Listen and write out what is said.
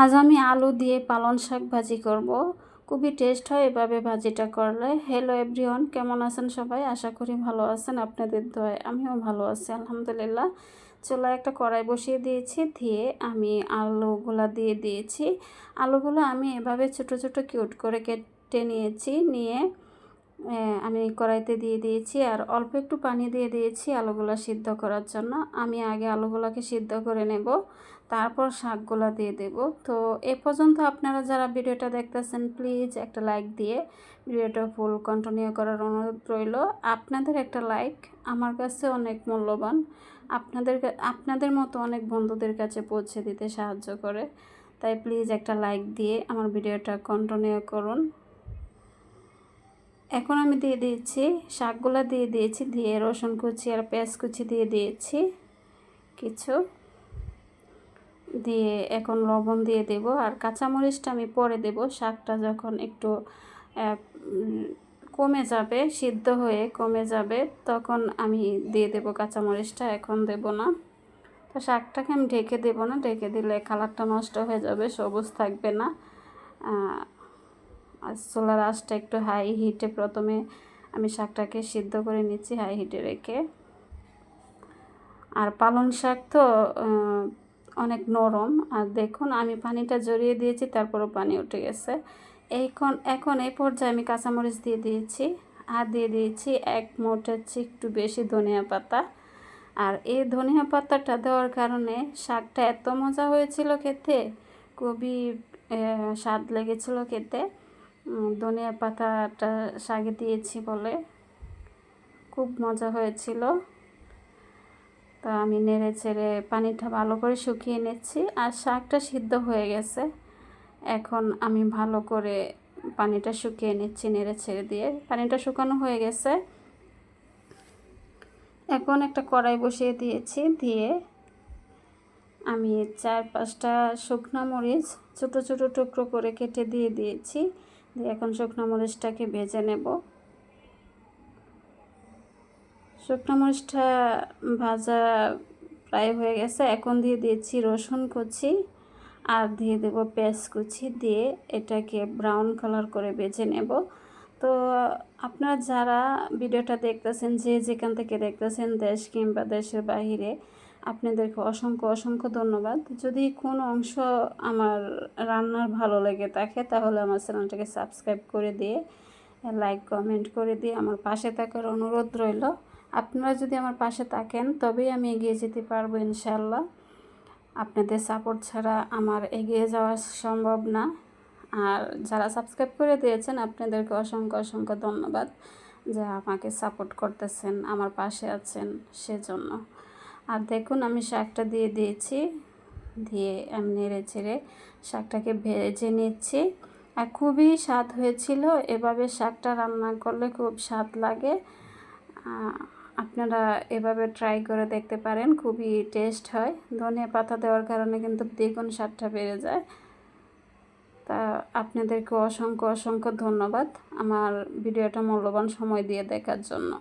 আজ আমি আলু দিয়ে পালং শাক ভাজি করব। খুবই টেস্ট হয় এভাবে ভাজিটা করলে। হ্যালো এভরিওয়ান, কেমন আছেন সবাই? আশা করি ভালো আছেন। আপনাদের দোয়ায় আমিও ভালো আছি আলহামদুলিল্লাহ। চুলায় একটা কড়াই বসিয়ে দিয়েছি, দিয়ে আমি আলুগুলা দিয়ে দিয়েছি। আলুগুলো আমি এভাবে ছোট ছোট কিউট করে কেটে নিয়েছি। নিয়ে আমি কড়াইতে দিয়ে দিয়েছি, আর অল্প একটু পানি দিয়ে দিয়েছি আলুগুলো সিদ্ধ করার জন্য। আমি আগে আলুগুলোকে সিদ্ধ করে নেব, তারপর শাকগুলো দিয়ে দেব। তো এ পর্যন্ত আপনারা যারা ভিডিওটা দেখতেছেন প্লিজ একটা লাইক দিয়ে ভিডিওটা ফুল কন্টিনিউ করার অনুরোধ রইল। আপনাদের একটা লাইক আমার কাছে অনেক মূল্যবান, আপনাদের মতো অনেক বন্ধুদের কাছে পৌঁছে দিতে সাহায্য করে। তাই প্লিজ একটা লাইক দিয়ে আমার ভিডিওটা কন্টিনিউ করুন। এখন আমি দিয়ে দিয়েছি শাকগুলো, দিয়ে দিয়েছি, দিয়ে রসুন কুচি আর পেঁয়াজ কুচি দিয়ে দিয়েছি কিছু, দিয়ে এখন লবণ দিয়ে দেব। আর কাঁচামরিচটা আমি পরে দেব, শাকটা যখন একটু কমে যাবে, সিদ্ধ হয়ে কমে যাবে, তখন আমি দিয়ে দেব কাঁচামরিচটা, এখন দেব না। তো শাকটাকে আমি ঢেকে দেব না, ঢেকে দিলে কালারটা নষ্ট হয়ে যাবে, সবুজ থাকবে না। আর চুলার আঁচটা একটু হাই হিটে প্রথমে আমি শাকটাকে সিদ্ধ করে নিচ্ছি, হাই হিটে রেখে। আর পালং শাক তো অনেক নরম, আর দেখুন আমি পানিটা জড়িয়ে দিয়েছি, তারপরও পানি উঠে গেছে। এখন এই পর্যায়ে আমি কাঁচামরিচ দিয়ে দিয়েছি, আর দিয়ে দিয়েছি এক মুঠের চেয়ে একটু বেশি ধনিয়া পাতা। আর এই ধনিয়া পাতাটা দেওয়ার কারণে শাকটা এত মজা হয়েছিল খেতে, খুবই স্বাদ লেগেছিল খেতে। ধনিয়া পাতাটা শাকে দিয়েছি বলে খুব মজা হয়েছিল। তো আমি নেড়ে চেড়ে পানিটা ভালো করে শুকিয়ে নিচ্ছি, আর শাকটা সিদ্ধ হয়ে গেছে। এখন আমি ভালো করে পানিটা শুকিয়ে নিচ্ছি নেড়ে ছেড়ে দিয়ে। পানিটা শুকানো হয়ে গেছে। এখন একটা কড়াই বসিয়ে দিয়েছি, দিয়ে আমি 4-5টা শুকনো মরিচ ছোটো ছোটো টুকরো করে কেটে দিয়ে দিয়েছি। দিয়ে এখন শুকনো মরিচটাকে ভেজে নেব। শুকনো মরিচটা ভাজা প্রায় হয়ে গেছে। এখন দিয়ে দিয়েছি রসুন কুচি, আর দিয়ে দেব পেঁয়াজ কুচি, দিয়ে এটাকে ব্রাউন কালার করে ভেজে নেব। তো আপনারা যারা ভিডিওটা দেখতেছেন, যে যেখান থেকে দেখতেছেন, দেশ কিংবা দেশের বাহিরে, আপনাদেরকে অসংখ্য অসংখ্য ধন্যবাদ। যদি কোনো অংশ আমার রান্নার ভালো লেগে থাকে, তাহলে আমার চ্যানেলটাকে সাবস্ক্রাইব করে দিয়ে লাইক কমেন্ট করে দিয়ে আমার পাশে থাকার অনুরোধ রইল। আপনারা যদি আমার পাশে থাকেন তবেই আমি এগিয়ে যেতে পারবো ইনশাল্লাহ। আপনাদের সাপোর্ট ছাড়া আমার এগিয়ে যাওয়া সম্ভব না। আর যারা সাবস্ক্রাইব করে দিয়েছেন আপনাদেরকে অসংখ্য অসংখ্য ধন্যবাদ, যে আমাকে সাপোর্ট করতেছেন, আমার পাশে আছেন সেজন্য। আর দেখুন আমি শাকটা দিয়ে দিয়েছি, দিয়ে আমি নেড়ে চেড়ে শাকটাকে ভেজে নিচ্ছি। আর খুবই স্বাদ হয়েছিল, এভাবে শাকটা রান্না করলে খুব স্বাদ লাগে। আপনারা এভাবে ট্রাই করে দেখতে পারেন, খুবই টেস্ট হয়। ধনিয়া পাতা দেওয়ার কারণে কিন্তু দ্বিগুণ স্বাদটা বেড়ে যায়। তা আপনাদেরকে অসংখ্য অসংখ্য ধন্যবাদ আমার ভিডিওটা মূল্যবান সময় দিয়ে দেখার জন্য।